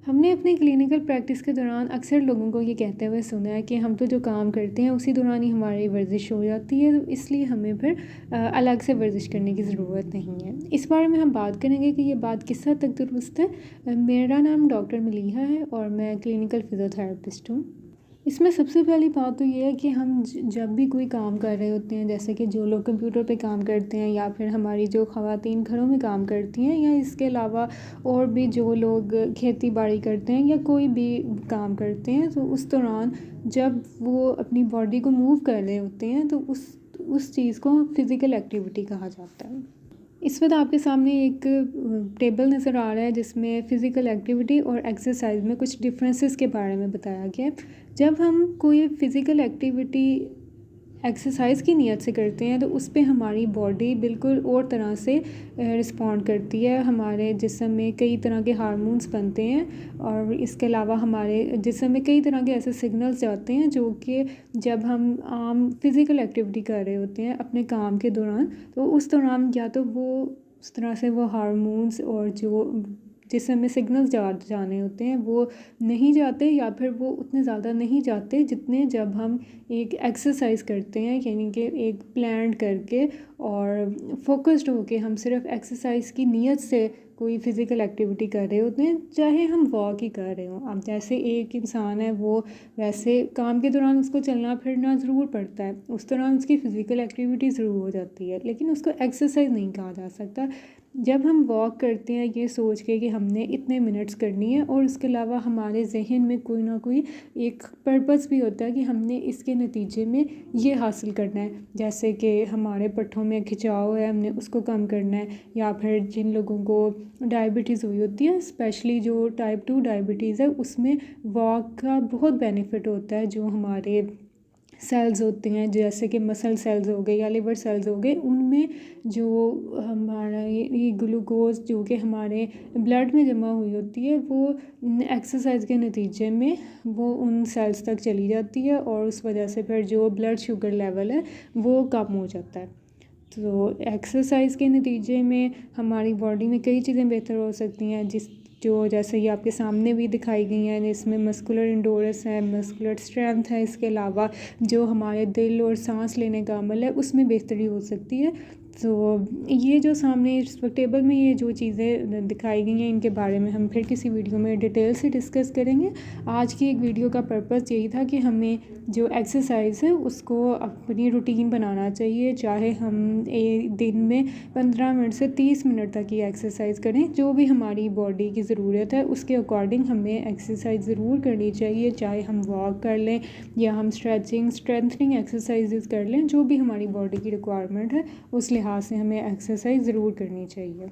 हमने अपनी clinical practice के दौरान अक्सर लोगों को ये कहते हुए सुना है कि हम तो जो काम करते हैं उसी दौरान ही हमारी वर्जिश हो जाती है, तो इसलिए हमें फिर अलग से वर्जिश करने की ज़रूरत नहीं है। इस बारे में हम बात करेंगे कि ये बात किस हद तक दुरुस्त है। मेरा नाम डॉक्टर मलीहा है और मैं क्लिनिकल फिज़ियोथेरेपिस्ट हूँ। इसमें सबसे पहली बात तो ये है कि हम जब भी कोई काम कर रहे होते हैं, जैसे कि जो लोग कंप्यूटर पे काम करते हैं या फिर हमारी जो ख़वातीन घरों में काम करती हैं, या इसके अलावा और भी जो लोग खेती बाड़ी करते हैं या कोई भी काम करते हैं, तो उस दौरान जब वो अपनी बॉडी को मूव कर रहे होते हैं तो उस चीज़ को फ़िज़िकल एक्टिविटी कहा जाता है। इस वक्त आपके सामने एक टेबल नज़र आ रहा है जिसमें फ़िज़िकल एक्टिविटी और एक्सरसाइज में कुछ डिफरेंसेस के बारे में बताया गया है। जब हम कोई फ़िज़िकल एक्टिविटी एक्सरसाइज की नीयत से करते हैं तो उस पे हमारी बॉडी बिल्कुल और तरह से रिस्पॉन्ड करती है। हमारे जिस्म में कई तरह के हार्मोन्स बनते हैं और इसके अलावा हमारे जिस्म में कई तरह के ऐसे सिग्नल्स जाते हैं जो कि जब हम आम फिज़िकल एक्टिविटी कर रहे होते हैं अपने काम के दौरान, तो उस दौरान या तो वो उस तरह से वो हार्मोन्स और जो जिसमें हमें सिग्नल्स जाने होते हैं वो नहीं जाते, या फिर वो उतने ज़्यादा नहीं जाते जितने जब हम एक एक्सरसाइज करते हैं, यानी कि एक प्लान करके और फोकस्ड होके हम सिर्फ एक्सरसाइज की नीयत से कोई फ़िज़िकल एक्टिविटी कर रहे होते हैं, चाहे हम वॉक ही कर रहे हों। अब जैसे एक इंसान है वो वैसे काम के दौरान उसको चलना फिरना ज़रूर पड़ता है, उस दौरान उसकी फ़िज़िकल एक्टिविटी ज़रूर हो जाती है, लेकिन उसको एक्सरसाइज नहीं कहा जा सकता। जब हम वॉक करते हैं ये सोच के कि हमने इतने मिनट्स करनी है और उसके अलावा हमारे जहन में कोई ना कोई एक पर्पस भी होता है कि हमने इसके नतीजे में ये हासिल करना है, जैसे कि हमारे पट्ठों में खिंचाव है हमने उसको कम करना है, या फिर जिन लोगों को डायबिटीज़ हुई होती है, स्पेशली जो टाइप 2 डायबिटीज़ है, उसमें वॉक का बहुत बेनिफिट होता है। जो हमारे सेल्स होते हैं जैसे कि मसल सेल्स हो गए या लिवर सेल्स हो गए, उनमें जो हमारा ये ग्लूकोज जो कि हमारे ब्लड में जमा हुई होती है वो एक्सरसाइज के नतीजे में वो उन सेल्स तक चली जाती है और उस वजह से फिर जो ब्लड शुगर लेवल है वो कम हो जाता है। तो एक्सरसाइज के नतीजे में हमारी बॉडी में कई चीज़ें बेहतर हो सकती हैं, जो जैसे ये आपके सामने भी दिखाई गई हैं। इसमें मस्कुलर इंडोरेंस है, मस्कुलर स्ट्रेंथ है, इसके अलावा जो हमारे दिल और सांस लेने का अमल है उसमें बेहतरी हो सकती है। तो ये जो सामने इस टेबल में ये जो चीज़ें दिखाई गई हैं इनके बारे में हम फिर किसी वीडियो में डिटेल से डिस्कस करेंगे। आज की एक वीडियो का पर्पस यही था कि हमें जो एक्सरसाइज है उसको अपनी रूटीन बनाना चाहिए, चाहे हम एक दिन में 15 मिनट से 30 मिनट तक ही एक्सरसाइज करें। जो भी हमारी बॉडी की ज़रूरत है उसके अकॉर्डिंग हमें एक्सरसाइज ज़रूर करनी चाहिए, चाहे हम वॉक कर लें या हम स्ट्रेंथनिंग एक्सरसाइजेस कर लें। जो भी हमारी बॉडी की रिक्वायरमेंट है उस लिहाज से हमें एक्सरसाइज ज़रूर करनी चाहिए।